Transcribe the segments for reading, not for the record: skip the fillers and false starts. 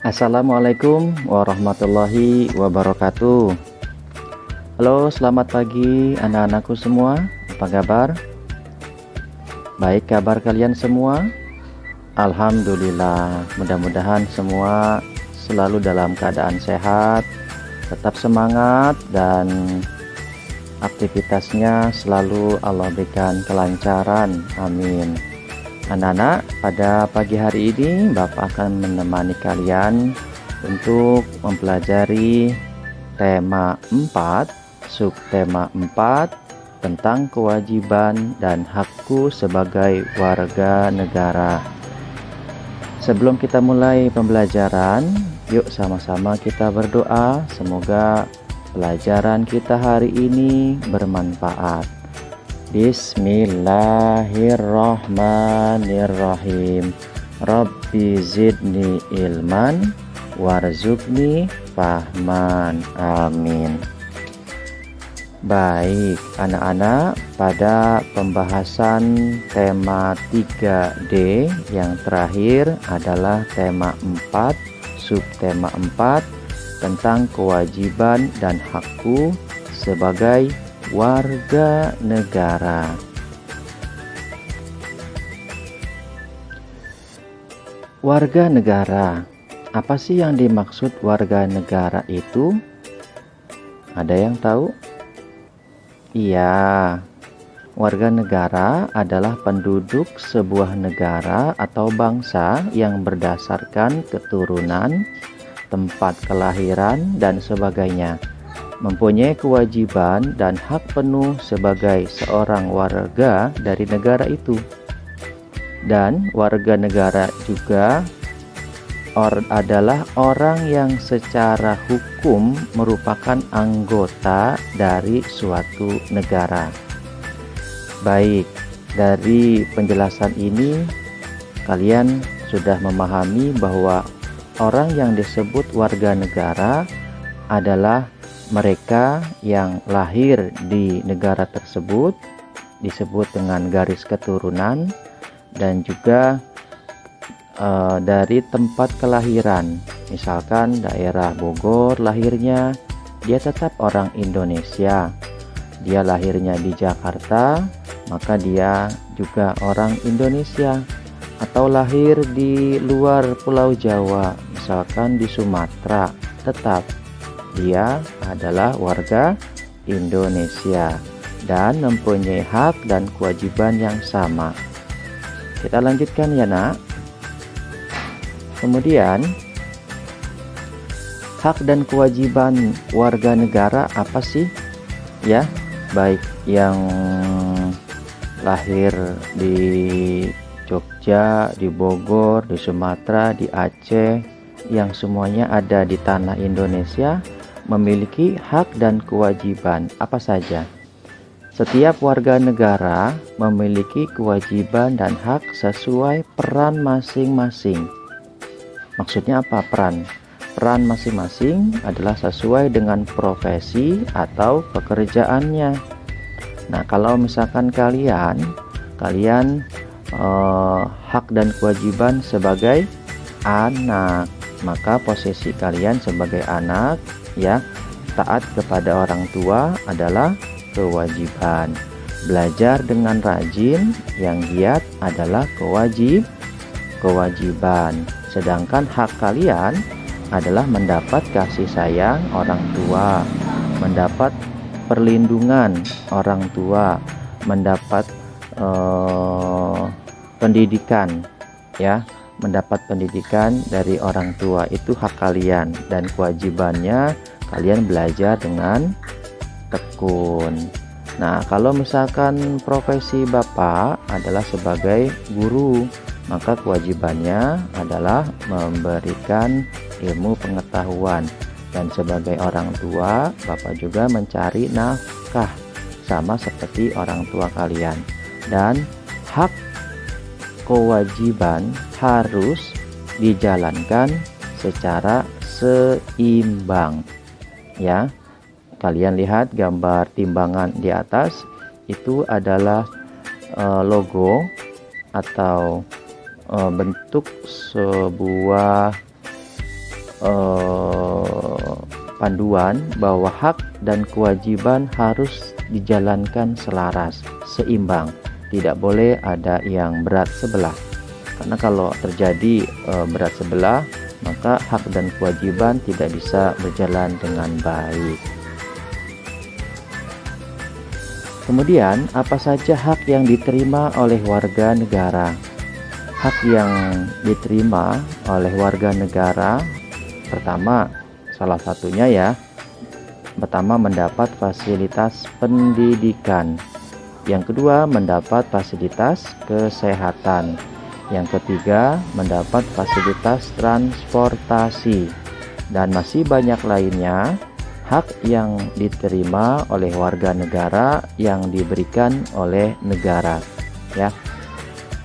Assalamualaikum warahmatullahi wabarakatuh. Halo, selamat pagi anak-anakku semua. Apa kabar? Baik kabar kalian semua? Alhamdulillah. Mudah-mudahan semua selalu dalam keadaan sehat, tetap semangat, dan aktivitasnya selalu Allah berikan kelancaran. Amin. Anak-anak, pada pagi hari ini Bapak akan menemani kalian untuk mempelajari tema 4, subtema 4 tentang kewajiban dan hakku sebagai warga negara. Sebelum kita mulai pembelajaran, yuk sama-sama kita berdoa semoga pelajaran kita hari ini bermanfaat. Bismillahirrahmanirrahim. Rabbi zidni ilman warzuqni fahman. Amin. Baik anak-anak, pada pembahasan tema 3D yang terakhir adalah tema 4, subtema 4 tentang kewajiban dan hakku sebagai warga negara. Warga negara, apa sih yang dimaksud warga negara itu? Ada yang tahu? Iya, warga negara adalah penduduk sebuah negara atau bangsa yang berdasarkan keturunan, tempat kelahiran, dan sebagainya, mempunyai kewajiban dan hak penuh sebagai seorang warga dari negara itu. Dan warga negara juga adalah orang yang secara hukum merupakan anggota dari suatu negara. Baik, dari penjelasan ini kalian sudah memahami bahwa orang yang disebut warga negara adalah mereka yang lahir di negara tersebut, disebut dengan garis keturunan, dan juga dari tempat kelahiran. Misalkan daerah Bogor lahirnya, dia tetap orang Indonesia. Dia lahirnya di Jakarta, maka dia juga orang Indonesia. Atau lahir di luar Pulau Jawa, misalkan di Sumatera, tetap dia adalah warga Indonesia dan mempunyai hak dan kewajiban yang sama. Kita lanjutkan ya nak. Kemudian hak dan kewajiban warga negara apa sih? Ya, baik yang lahir di Jogja, di Bogor, di Sumatera, di Aceh, yang semuanya ada di tanah Indonesia, memiliki hak dan kewajiban apa saja. Setiap warga negara memiliki kewajiban dan hak sesuai peran masing-masing. Maksudnya apa peran? Peran masing-masing adalah sesuai dengan profesi atau pekerjaannya. Nah, kalau misalkan kalian hak dan kewajiban sebagai anak, maka posisi kalian sebagai anak, ya, taat kepada orang tua adalah kewajiban. Belajar dengan rajin yang giat adalah kewajiban. Sedangkan hak kalian adalah mendapat kasih sayang orang tua, mendapat perlindungan orang tua, mendapat pendidikan, ya, mendapat pendidikan dari orang tua. Itu hak kalian, dan kewajibannya kalian belajar dengan tekun. Nah, kalau misalkan profesi Bapak adalah sebagai guru, maka kewajibannya adalah memberikan ilmu pengetahuan, dan sebagai orang tua Bapak juga mencari nafkah sama seperti orang tua kalian. Dan hak kewajiban harus dijalankan secara seimbang, ya. Kalian lihat gambar timbangan di atas, itu adalah logo atau bentuk sebuah panduan bahwa hak dan kewajiban harus dijalankan selaras, seimbang. Tidak boleh ada yang berat sebelah. Karena kalau terjadi berat sebelah, maka hak dan kewajiban tidak bisa berjalan dengan baik. Kemudian, apa saja hak yang diterima oleh warga negara? Hak yang diterima oleh warga negara, pertama, salah satunya ya, pertama mendapat fasilitas pendidikan. Yang kedua, mendapat fasilitas kesehatan. Yang ketiga, mendapat fasilitas transportasi. Dan masih banyak lainnya, hak yang diterima oleh warga negara yang diberikan oleh negara. Ya,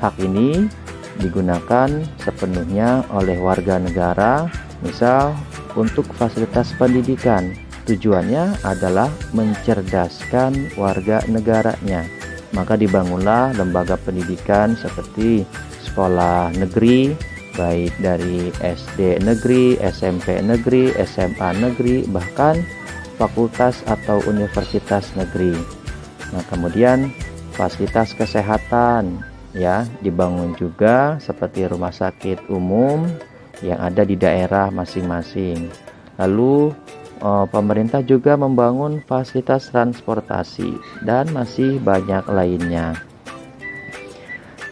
hak ini digunakan sepenuhnya oleh warga negara, misal untuk fasilitas pendidikan. Tujuannya adalah mencerdaskan warga negaranya. Maka dibangunlah lembaga pendidikan seperti sekolah negeri, baik dari SD negeri, SMP negeri, SMA negeri, bahkan fakultas atau universitas negeri. Nah, kemudian fasilitas kesehatan ya dibangun juga seperti rumah sakit umum yang ada di daerah masing-masing. Lalu pemerintah juga membangun fasilitas transportasi dan masih banyak lainnya.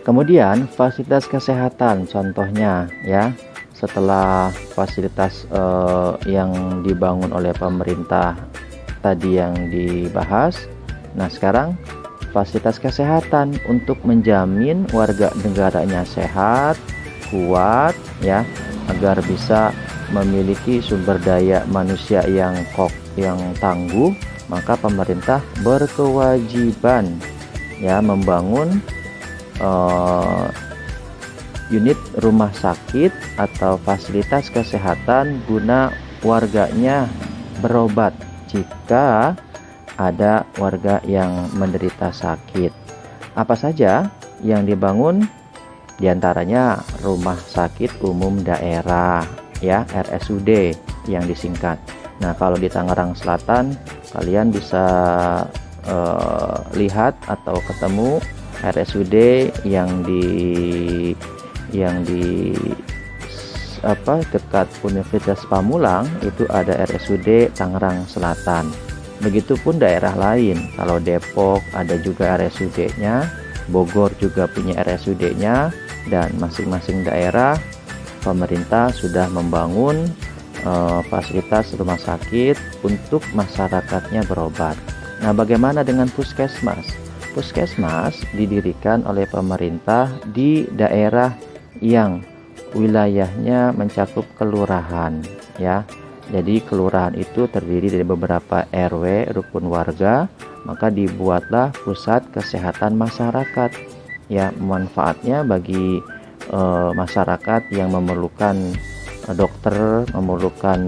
Kemudian fasilitas kesehatan, contohnya ya, setelah fasilitas yang dibangun oleh pemerintah tadi yang dibahas, nah sekarang fasilitas kesehatan untuk menjamin warga negaranya sehat, kuat ya, agar bisa memiliki sumber daya manusia yang tangguh, maka pemerintah berkewajiban ya membangun unit rumah sakit atau fasilitas kesehatan guna warganya berobat jika ada warga yang menderita sakit. Apa saja yang dibangun? Di antaranya rumah sakit umum daerah ya, RSUD yang disingkat. Nah, kalau di Tangerang Selatan kalian bisa lihat atau ketemu RSUD yang di dekat Universitas Pamulang, itu ada RSUD Tangerang Selatan. Begitupun daerah lain, kalau Depok ada juga RSUD-nya, Bogor juga punya RSUD-nya, dan masing-masing daerah pemerintah sudah membangun fasilitas rumah sakit untuk masyarakatnya berobat. Nah, bagaimana dengan puskesmas? Puskesmas didirikan oleh pemerintah di daerah yang wilayahnya mencakup kelurahan ya. Jadi kelurahan itu terdiri dari beberapa RW, rukun warga, maka dibuatlah pusat kesehatan masyarakat ya, manfaatnya bagi masyarakat yang memerlukan dokter, memerlukan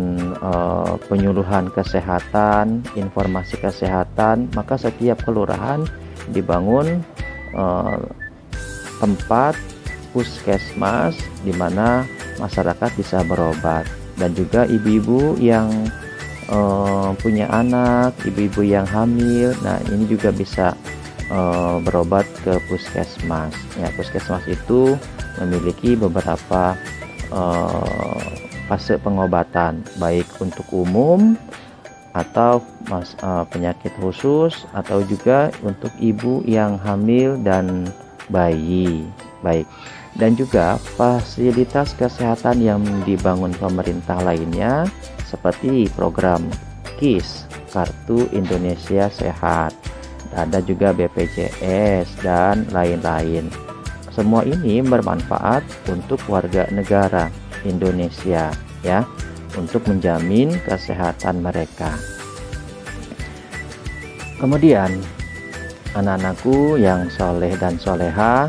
penyuluhan kesehatan, informasi kesehatan, maka setiap kelurahan dibangun tempat puskesmas di mana masyarakat bisa berobat. Dan juga ibu-ibu yang punya anak, ibu-ibu yang hamil, nah ini juga bisa berobat ke puskesmas ya. Puskesmas itu memiliki beberapa fase pengobatan, baik untuk umum atau penyakit khusus, atau juga untuk ibu yang hamil dan bayi. Baik, dan juga fasilitas kesehatan yang dibangun pemerintah lainnya seperti program KIS, Kartu Indonesia Sehat, ada juga BPJS dan lain-lain. Semua ini bermanfaat untuk warga negara Indonesia ya, untuk menjamin kesehatan mereka. Kemudian anak-anakku yang soleh dan soleha,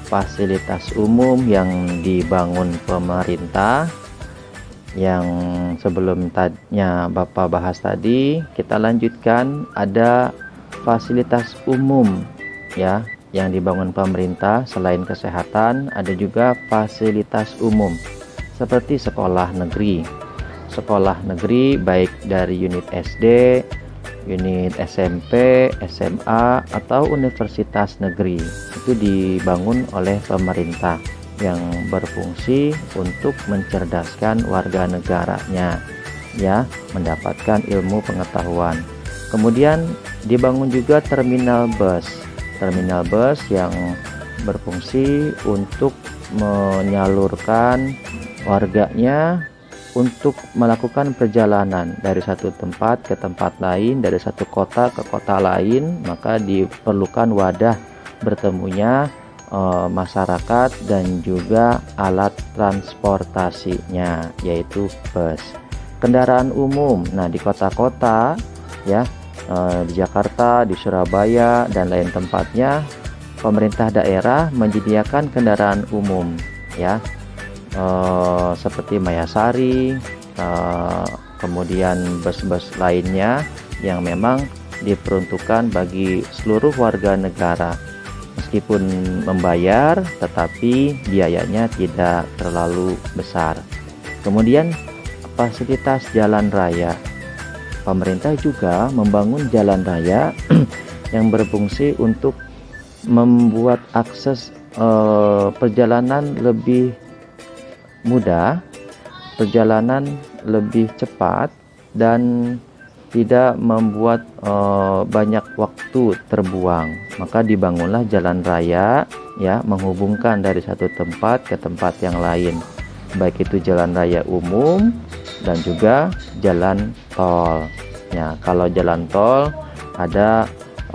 fasilitas umum yang dibangun pemerintah yang sebelum tadinya Bapak bahas tadi, kita lanjutkan. Ada fasilitas umum ya yang dibangun pemerintah. Selain kesehatan, ada juga fasilitas umum seperti sekolah negeri, sekolah negeri baik dari unit SD, unit SMP, SMA, atau universitas negeri. Itu dibangun oleh pemerintah yang berfungsi untuk mencerdaskan warga negaranya, ya, mendapatkan ilmu pengetahuan. Kemudian dibangun juga terminal bus yang berfungsi untuk menyalurkan warganya untuk melakukan perjalanan dari satu tempat ke tempat lain, dari satu kota ke kota lain. Maka diperlukan wadah bertemunya masyarakat dan juga alat transportasinya, yaitu bus. Kendaraan umum, nah di kota-kota, ya, di Jakarta, di Surabaya, dan lain tempatnya, pemerintah daerah menyediakan kendaraan umum, ya, seperti Mayasari, kemudian bus-bus lainnya yang memang diperuntukkan bagi seluruh warga negara. Meskipun membayar, tetapi biayanya tidak terlalu besar. Kemudian fasilitas jalan raya. Pemerintah juga membangun jalan raya yang berfungsi untuk membuat akses perjalanan lebih mudah, perjalanan lebih cepat, dan tidak membuat banyak waktu terbuang. Maka dibangunlah jalan raya, ya, menghubungkan dari satu tempat ke tempat yang lain, baik itu jalan raya umum dan juga jalan tol. Ya, kalau jalan tol ada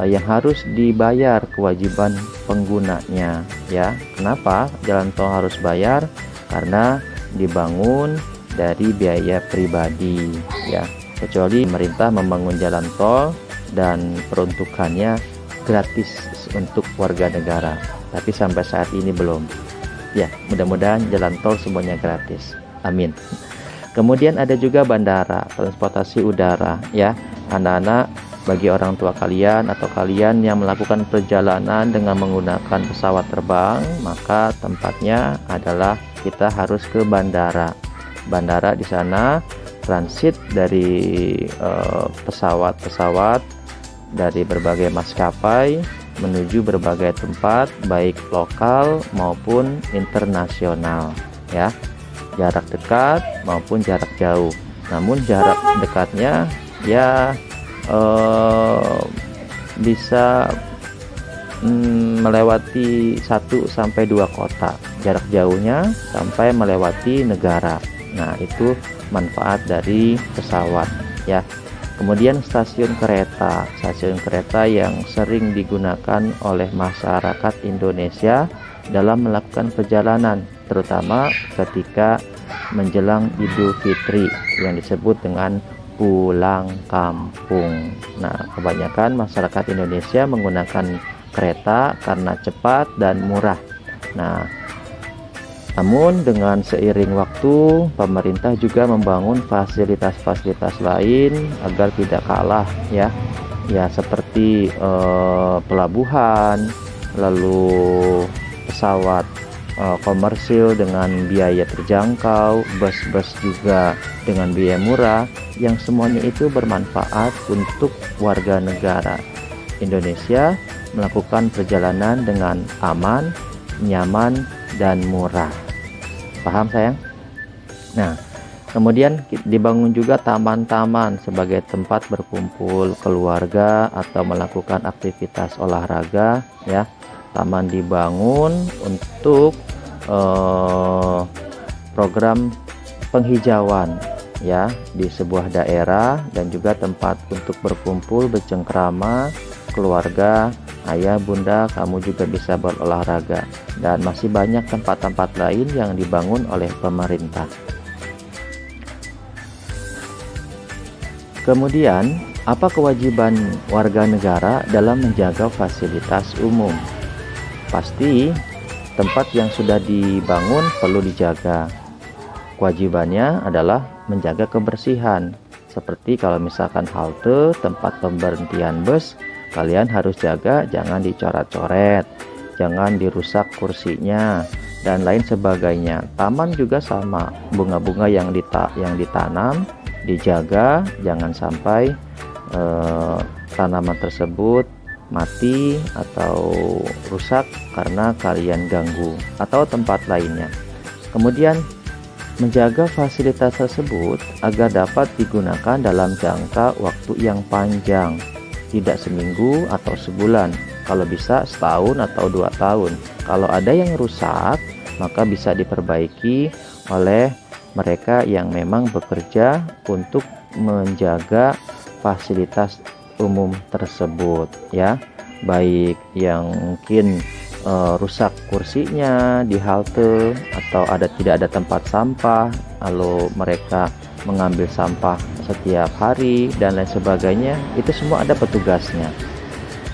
yang harus dibayar kewajiban penggunanya, ya. Kenapa jalan tol harus bayar? Karena dibangun dari biaya pribadi, ya. Kecuali pemerintah membangun jalan tol dan peruntukannya gratis untuk warga negara, tapi sampai saat ini belum. Ya, mudah-mudahan jalan tol semuanya gratis. Amin. Kemudian ada juga bandara, transportasi udara, ya. Anak-anak, bagi orang tua kalian atau kalian yang melakukan perjalanan dengan menggunakan pesawat terbang, maka tempatnya adalah kita harus ke bandara. Bandara di sana transit dari pesawat-pesawat dari berbagai maskapai menuju berbagai tempat, baik lokal maupun internasional, ya, jarak dekat maupun jarak jauh. Namun jarak dekatnya, ya, bisa melewati 1 sampai 2 kota, jarak jauhnya sampai melewati negara. Nah, itu manfaat dari pesawat, ya. Kemudian stasiun kereta yang sering digunakan oleh masyarakat Indonesia dalam melakukan perjalanan, terutama ketika menjelang Idul Fitri yang disebut dengan pulang kampung. Nah, kebanyakan masyarakat Indonesia menggunakan kereta karena cepat dan murah. Nah, namun dengan seiring waktu, pemerintah juga membangun fasilitas-fasilitas lain agar tidak kalah, ya, seperti pelabuhan, lalu pesawat komersil dengan biaya terjangkau, bus-bus juga dengan biaya murah, yang semuanya itu bermanfaat untuk warga negara Indonesia melakukan perjalanan dengan aman, nyaman, dan murah. Paham sayang? Nah, kemudian dibangun juga taman-taman sebagai tempat berkumpul keluarga atau melakukan aktivitas olahraga, ya. Taman dibangun untuk program penghijauan, ya, di sebuah daerah, dan juga tempat untuk berkumpul bercengkrama keluarga, ayah bunda, kamu juga bisa berolahraga, dan masih banyak tempat-tempat lain yang dibangun oleh pemerintah. Kemudian, apa kewajiban warga negara dalam menjaga fasilitas umum? Pasti tempat yang sudah dibangun perlu dijaga. Kewajibannya adalah menjaga kebersihan. Seperti kalau misalkan halte, tempat pemberhentian bus, kalian harus jaga jangan dicoret-coret, jangan dirusak kursinya, dan lain sebagainya. Taman juga sama, bunga-bunga yang ditanam dijaga, jangan sampai tanaman tersebut mati atau rusak karena kalian ganggu, atau tempat lainnya. Kemudian menjaga fasilitas tersebut agar dapat digunakan dalam jangka waktu yang panjang, tidak seminggu atau sebulan, kalau bisa setahun atau 2 tahun. Kalau ada yang rusak, maka bisa diperbaiki oleh mereka yang memang bekerja untuk menjaga fasilitas umum tersebut, ya, baik yang mungkin rusak kursinya di halte, atau tidak ada tempat sampah, lalu mereka mengambil sampah setiap hari dan lain sebagainya. Itu semua ada petugasnya,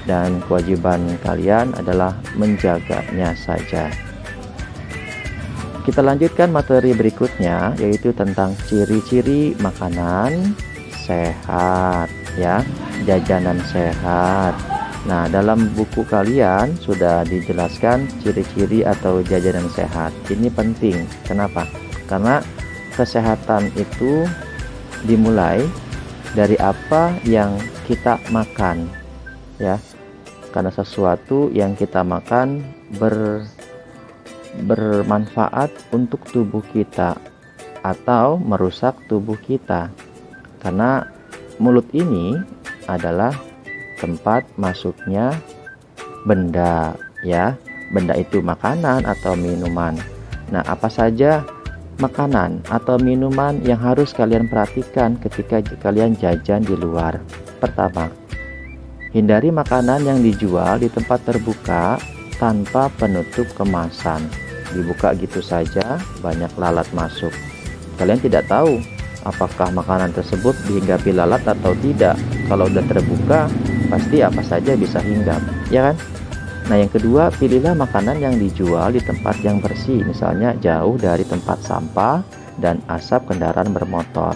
dan kewajiban kalian adalah menjaganya saja. Kita lanjutkan materi berikutnya, yaitu tentang ciri-ciri makanan sehat, ya, jajanan sehat. Nah, dalam buku kalian sudah dijelaskan ciri-ciri atau jajanan sehat. Ini penting. Kenapa? Karena kesehatan itu dimulai dari apa yang kita makan, ya. Karena sesuatu yang kita makan bermanfaat untuk tubuh kita atau merusak tubuh kita. Karena mulut ini adalah tempat masuknya benda, ya. Benda itu makanan atau minuman. Nah, apa saja makanan atau minuman yang harus kalian perhatikan ketika kalian jajan di luar? Pertama, hindari makanan yang dijual di tempat terbuka tanpa penutup kemasan. Dibuka gitu saja, banyak lalat masuk. Kalian tidak tahu apakah makanan tersebut dihinggapi lalat atau tidak. Kalau udah terbuka, pasti apa saja bisa hinggap, ya kan? Nah, yang kedua, pilihlah makanan yang dijual di tempat yang bersih, misalnya jauh dari tempat sampah dan asap kendaraan bermotor.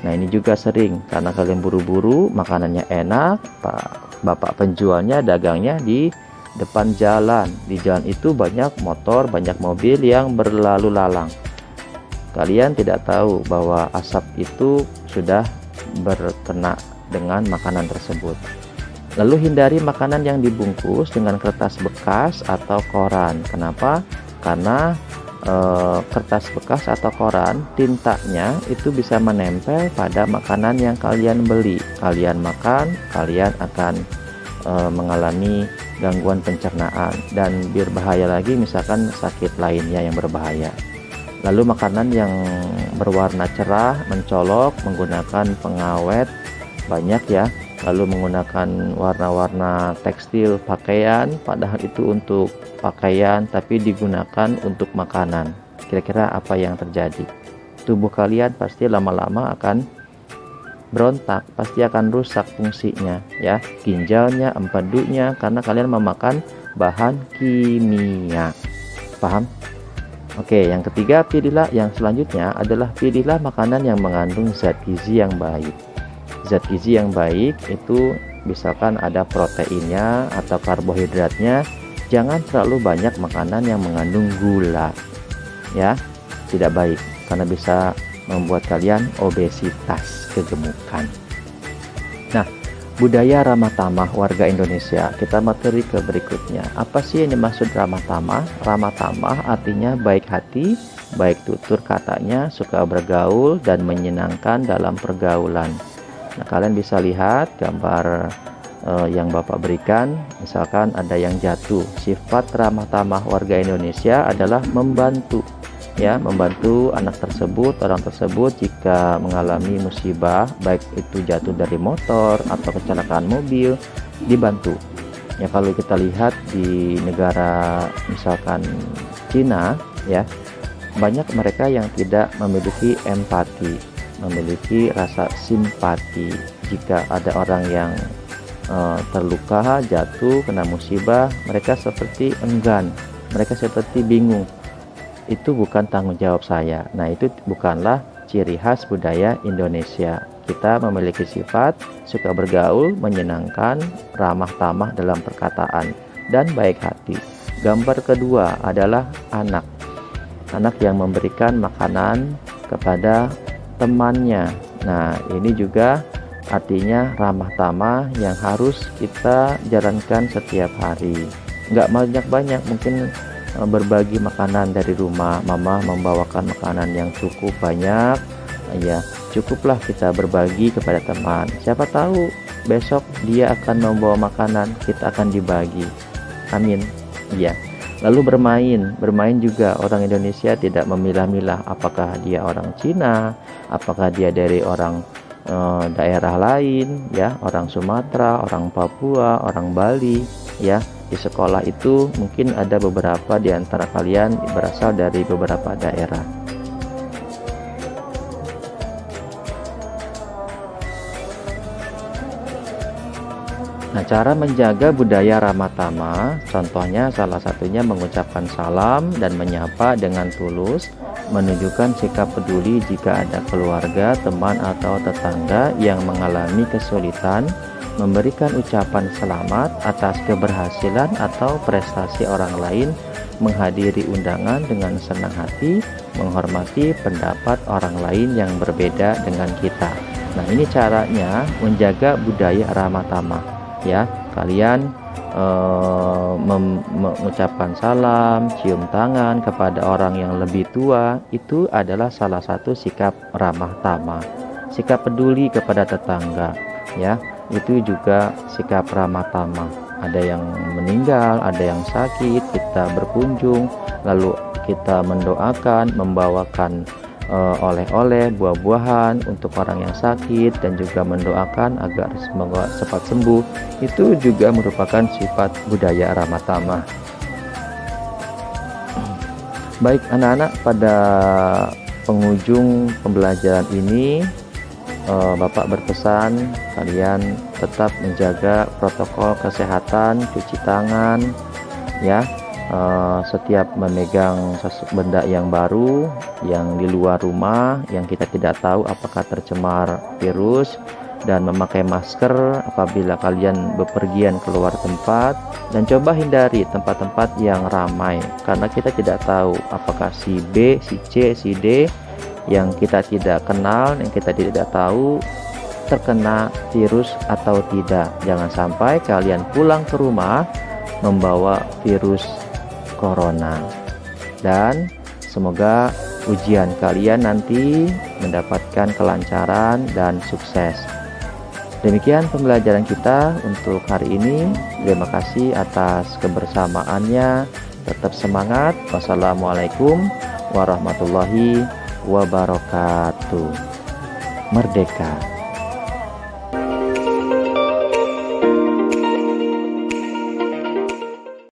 Nah, ini juga sering karena kalian buru-buru, makanannya enak, bapak penjualnya dagangnya di depan jalan. Di jalan itu banyak motor, banyak mobil yang berlalu lalang. Kalian tidak tahu bahwa asap itu sudah berkena dengan makanan tersebut. Lalu hindari makanan yang dibungkus dengan kertas bekas atau koran. Kenapa? Karena kertas bekas atau koran, tintanya itu bisa menempel pada makanan yang kalian beli. Kalian makan, kalian akan mengalami gangguan pencernaan, dan berbahaya lagi misalkan sakit lainnya yang berbahaya. Lalu makanan yang berwarna cerah, mencolok, menggunakan pengawet banyak, ya. Lalu menggunakan warna-warna tekstil pakaian, padahal itu untuk pakaian tapi digunakan untuk makanan. Kira-kira apa yang terjadi? Tubuh kalian pasti lama-lama akan berontak, pasti akan rusak fungsinya, ya, ginjalnya, empedunya, karena kalian memakan bahan kimia. Paham? Oke, yang ketiga, yang selanjutnya adalah pilihlah makanan yang mengandung zat gizi yang baik. Zat gizi yang baik itu misalkan ada proteinnya atau karbohidratnya. Jangan terlalu banyak makanan yang mengandung gula, ya, tidak baik karena bisa membuat kalian obesitas, kegemukan. Nah, budaya ramah tamah warga Indonesia. Kita materi ke berikutnya. Apa sih yang dimaksud ramah tamah? Ramah tamah artinya baik hati, baik tutur katanya, suka bergaul dan menyenangkan dalam pergaulan. Nah, kalian bisa lihat gambar yang Bapak berikan. Misalkan ada yang jatuh. Sifat ramah tamah warga Indonesia adalah membantu, ya, membantu anak tersebut, orang tersebut jika mengalami musibah, baik itu jatuh dari motor atau kecelakaan mobil, dibantu. Ya, kalau kita lihat di negara misalkan Cina, ya, banyak mereka yang tidak memiliki empati, memiliki rasa simpati. Jika ada orang yang terluka, jatuh, kena musibah, mereka seperti enggan, mereka seperti bingung. Itu bukan tanggung jawab saya. Nah, itu bukanlah ciri khas budaya Indonesia. Kita memiliki sifat suka bergaul, menyenangkan, ramah tamah dalam perkataan, dan baik hati. Gambar kedua adalah anak. anak yang memberikan makanan kepada temannya. Nah, ini juga artinya ramah tamah yang harus kita jalankan setiap hari. Nggak banyak-banyak, mungkin berbagi makanan dari rumah. Mama membawakan makanan yang cukup banyak, ya cukuplah kita berbagi kepada teman. Siapa tahu besok dia akan membawa makanan, kita akan dibagi. Amin. Ya. Lalu bermain juga orang Indonesia tidak memilah-milah apakah dia orang Cina, apakah dia dari orang daerah lain, ya, orang Sumatera, orang Papua, orang Bali, ya. Di sekolah itu mungkin ada beberapa di antara kalian berasal dari beberapa daerah. Nah, cara menjaga budaya ramah tamah, contohnya salah satunya mengucapkan salam dan menyapa dengan tulus, menunjukkan sikap peduli jika ada keluarga, teman, atau tetangga yang mengalami kesulitan, memberikan ucapan selamat atas keberhasilan atau prestasi orang lain, menghadiri undangan dengan senang hati, menghormati pendapat orang lain yang berbeda dengan kita. Nah, ini caranya menjaga budaya ramah tamah. Ya, kalian mengucapkan salam, cium tangan kepada orang yang lebih tua, itu adalah salah satu sikap ramah tamah. Sikap peduli kepada tetangga, ya, itu juga sikap ramah tamah. Ada yang meninggal, ada yang sakit, kita berkunjung, lalu kita mendoakan, membawakan oleh-oleh, buah-buahan untuk orang yang sakit, dan juga mendoakan agar semoga cepat sembuh. Itu juga merupakan sifat budaya ramah tamah. Baik anak-anak, pada penghujung pembelajaran ini Bapak berpesan kalian tetap menjaga protokol kesehatan, cuci tangan, ya. Setiap memegang benda yang baru yang di luar rumah yang kita tidak tahu apakah tercemar virus, dan memakai masker apabila kalian bepergian keluar tempat, dan coba hindari tempat-tempat yang ramai karena kita tidak tahu apakah si B, si C, si D yang kita tidak kenal, yang kita tidak tahu terkena virus atau tidak. Jangan sampai kalian pulang ke rumah membawa virus corona. Dan semoga ujian kalian nanti mendapatkan kelancaran dan sukses. Demikian pembelajaran kita untuk hari ini. Terima kasih atas kebersamaannya. Tetap semangat. Wassalamualaikum warahmatullahi wabarakatuh. Merdeka!